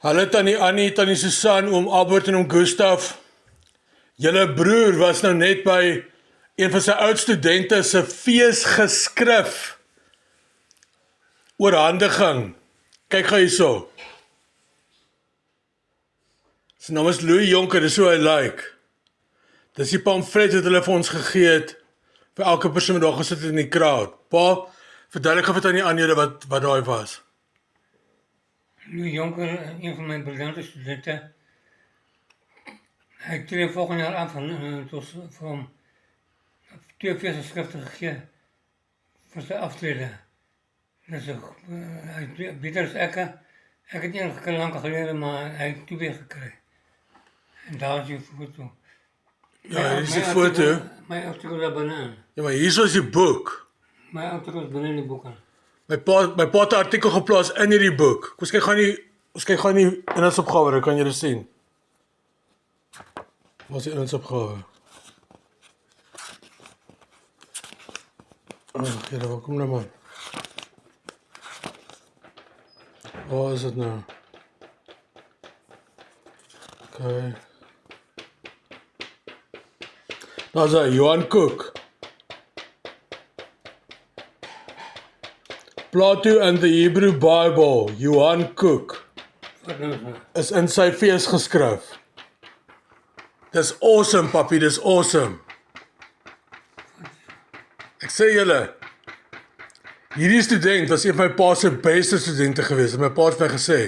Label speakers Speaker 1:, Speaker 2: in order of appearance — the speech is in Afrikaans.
Speaker 1: Hallo tannie Annie, tannie Susan, oom Albert en oom Gustaf. Julle broer was nou net by een van sy oud studente se feesgeskrif oorhandiging. Kyk gou hierso. Sy naam is Louis Jonker, dis hoe hy lyk. Dis die pamflet wat hulle vir ons gegee het vir elke persoon wat daar gesit het in die crowd. Pa, verduidelik gou vir tannie Annie wat daai was.
Speaker 2: Louis Jonker, een van mijn briljante studenten. Hij treedt volgend jaar af voor hem 2 feestgeschriften gegeven voor zijn aftreden. Dus hij beter als ik. Ik heb het niet lang geleden, maar hij heeft 2 weer gekregen. En daar is die foto.
Speaker 1: Ja, hier is die foto.
Speaker 2: Mijn artikel daar beneden.
Speaker 1: Ja, maar hier is die boek.
Speaker 2: Mijn artikel is beneden die boeken.
Speaker 1: My pa het 'n artikel geplaas in hierdie boek. Ons kyk gaan nie inhoudsopgawe, dan kan jy dit sien. Wat is die inhoudsopgawe? Here, waar kom nou man? Waar is dit nou? Okay. Daar's hy, Johan Cook. Plato and the Hebrew Bible, Johan Cook, is in sy fees geskryf. Dis awesome, papi, dis awesome. Ek sê julle, hierdie student was een van my pa se beste studente gewees, en my pa het vir my gesê,